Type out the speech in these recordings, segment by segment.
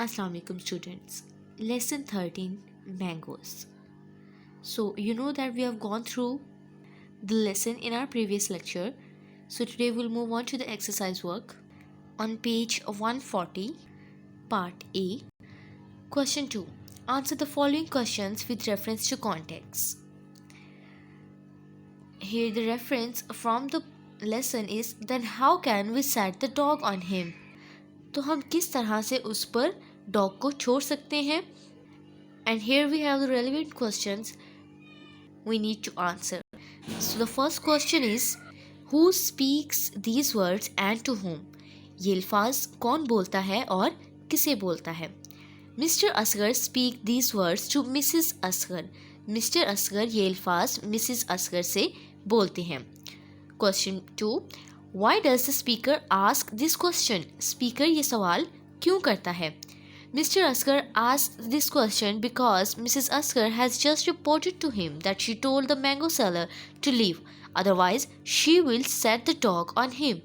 Assalamu alaikum students. Lesson 13 Mangoes. So you know that we have gone through the lesson in our previous lecture. So today we'll move on to the exercise work. On page 140, part A, question 2. Answer the following questions with reference to context. Here the reference from the lesson is, then how can we set the dog on him? तो हम किस तरह से उस पर dog को छोड़ सकते हैं? And here we have the relevant questions we need to answer. So the first question is, who speaks these words and to whom? ये अल्फाज कौन बोलता है और किसे बोलता है? Mr. Asghar speak these words to Mrs. Asghar. Mr. Asghar ये अल्फाज Mrs. Asghar से बोलते हैं. Question 2. Why does the speaker ask this question? Speaker ये सवाल क्यों करता है? Mr. Asghar asked this question because Mrs. Asghar has just reported to him that she told the mango seller to leave, otherwise she will set the dog on him.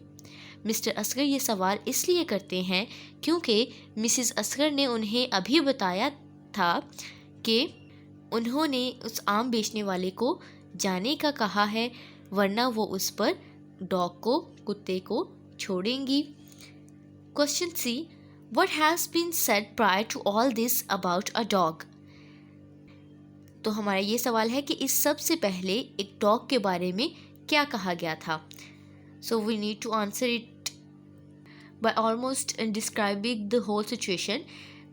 Mr. Asghar ये सवाल इसलिए करते हैं क्योंकि Mrs. Asghar ने उन्हें अभी बताया था कि उन्होंने उस आम बेचने वाले को जाने का कहा है, वरना वो उस पर डॉग को, कुत्ते को छोड़ेंगी. Question C. What has been said prior to all this about a dog? तो हमारा ये सवाल है कि इस सब से पहले एक डॉग के बारे में क्या कहा गया था. So we need to answer it by almost describing the whole situation.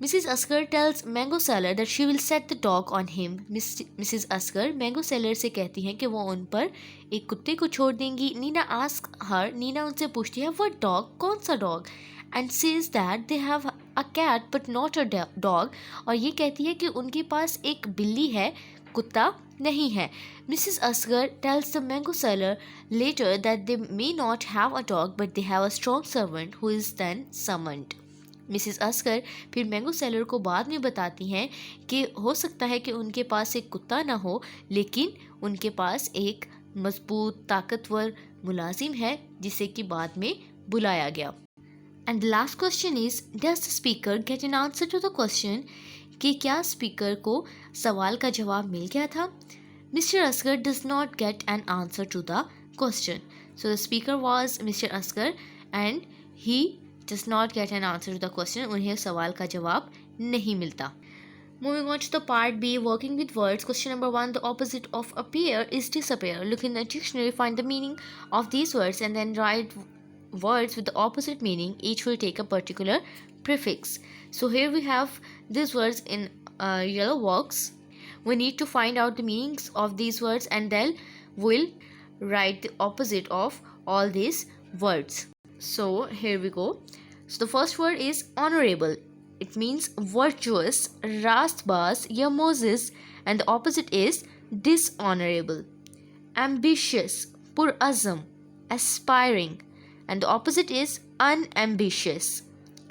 Mrs. Asghar tells mango seller that she will set the dog on him. Mrs. Asghar mango seller से कहती हैं कि वो उन पर एक कुत्ते को छोड़ देंगी. Nina asks her, नीना उनसे पूछती है, what dog? कौन सा dog? And says that they have a cat but not a dog. और ये कहती है कि उनके पास एक बिल्ली है, कुत्ता नहीं है. Mrs. Asghar tells the mango seller later that they may not have a dog but they have a strong servant who is then summoned. Mrs. Asghar फिर मैंगो सेलर को बाद में बताती हैं कि हो सकता है कि उनके पास एक कुत्ता ना हो, लेकिन उनके पास एक मजबूत ताकतवर मुलाजिम है जिसे कि बाद में बुलाया गया. And the last question is, does the speaker get an answer to the question? कि क्या स्पीकर को सवाल का जवाब मिल गया था? Mr. Asghar does not get an answer to the question. So the speaker was Mr. Asghar and he does not get an answer to the question. उन्हें सवाल का जवाब नहीं मिलता. Moving on to the part B, working with words. Question number 1, the opposite of appear is disappear. Look in the dictionary, find the meaning of these words and then write words with the opposite meaning. Each will take a particular prefix. So here we have these words in yellow box. We need to find out the meanings of these words and then we'll write the opposite of all these words. So here we go. So the first word is honorable. It means virtuous, rastbaz ya Moses, and the opposite is dishonorable. Ambitious, purazam, aspiring, and the opposite is unambitious.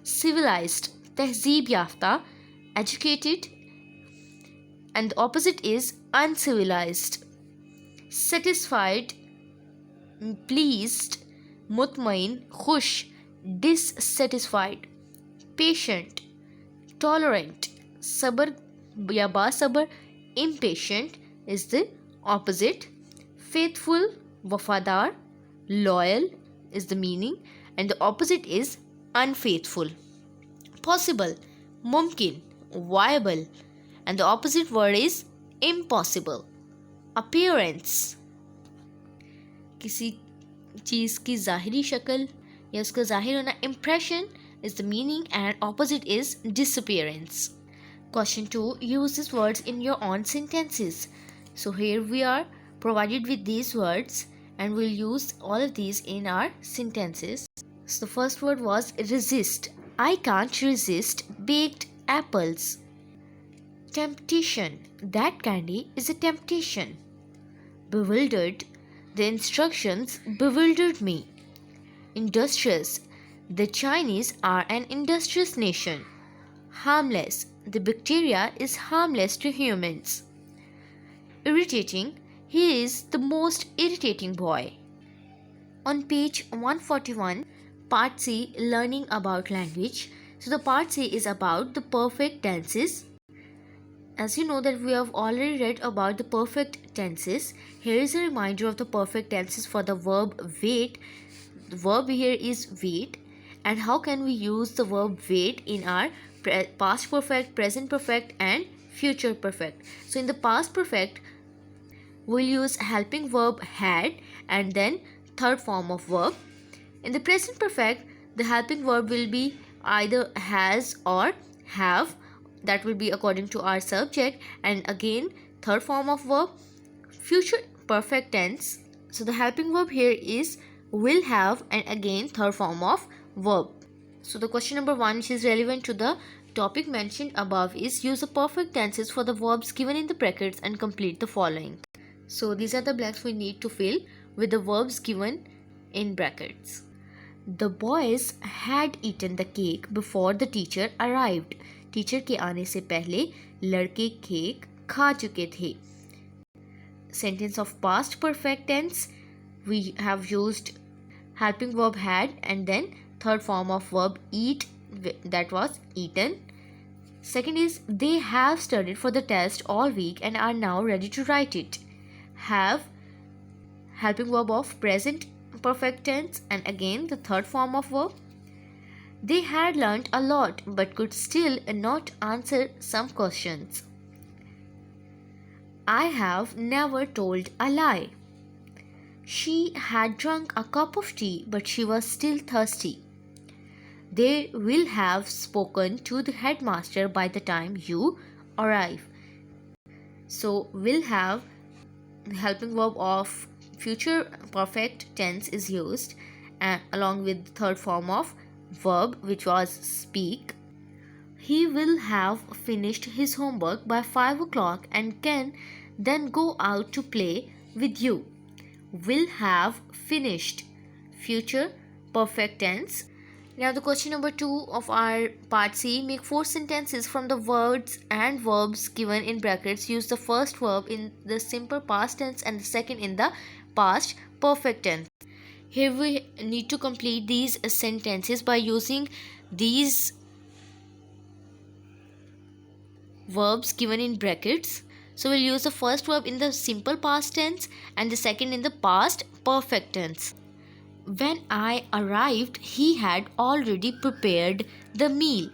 Civilized, tehzeeb yafta, educated, and the opposite is uncivilized. Satisfied, pleased, mutmain, khush, dissatisfied. Patient, tolerant, sabr ya basabr, impatient is the opposite. Faithful, wafadar, loyal is the meaning, and the opposite is unfaithful. Possible, mumkin, viable, and the opposite word is impossible. Appearance, किसी चीज़ की ज़ाहिरी शक्ल या उसका ज़ाहिर होना. Impression is the meaning and opposite is disappearance. Question 2, use these words in your own sentences. So here we are provided with these words and we'll use all of these in our sentences. So the first word was resist. I can't resist baked apples. Temptation. That candy is a temptation. Bewildered. The instructions bewildered me. Industrious. The Chinese are an industrious nation. Harmless. The bacteria is harmless to humans. Irritating. He is the most irritating boy. On page 141, Part C, Learning about Language. So the part C is about the perfect tenses. As you know that we have already read about the perfect tenses, here is a reminder of the perfect tenses for the verb wait. The verb here is wait, and how can we use the verb wait in our past perfect, present perfect and future perfect. So in the past perfect, we'll use helping verb had and then third form of verb. In the present perfect, the helping verb will be either has or have, that will be according to our subject, and again third form of verb. Future perfect tense, so the helping verb here is will have and again third form of verb. So the question number 1, which is relevant to the topic mentioned above, is use the perfect tenses for the verbs given in the brackets and complete the following. So these are the blanks we need to fill with the verbs given in brackets. The boys had eaten the cake before the teacher arrived. Teacher के आने से पहले लड़के cake खा चुके थे. Sentence of past perfect tense, we have used helping verb had and then third form of verb eat, that was eaten. Second is they have studied for the test all week and are now ready to write it. Have, helping verb of present perfect tense and again the third form of verb. They had learnt a lot but could still not answer some questions. I have never told a lie. She had drunk a cup of tea but she was still thirsty. They will have spoken to the headmaster by the time you arrive. So will have, the helping verb of future perfect tense is used along with the third form of verb, which was speak. He will have finished his homework by 5 o'clock and can then go out to play with you. Will have finished, future perfect tense. Now the question number 2 of our part C, make 4 sentences from the words and verbs given in brackets. Use the first verb in the simple past tense and the second in the past perfect tense. Here we need to complete these sentences by using these verbs given in brackets. So we'll use the first verb in the simple past tense and the second in the past perfect tense. When I arrived, he had already prepared the meal.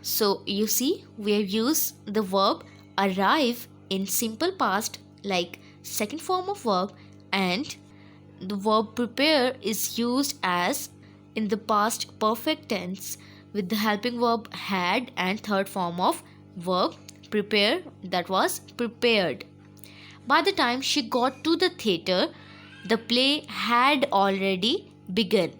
So you see, we have used the verb arrive in simple past like second form of verb, and the verb prepare is used as in the past perfect tense with the helping verb had and third form of verb prepare, that was prepared. By the time she got to the theatre, the play had already begun.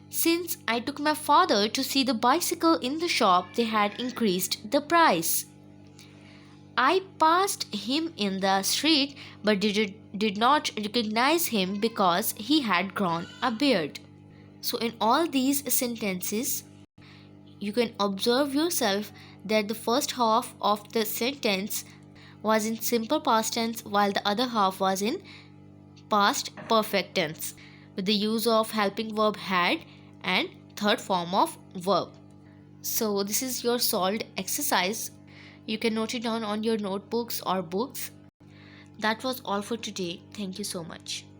Since I took my father to see the bicycle in the shop, they had increased the price. I passed him in the street but did not recognize him because he had grown a beard. So in all these sentences, you can observe yourself that the first half of the sentence was in simple past tense while the other half was in past perfect tense with the use of helping verb had and third form of verb. So this is your solved exercise. You can note it down on your notebooks or books. That was all for today. Thank you so much.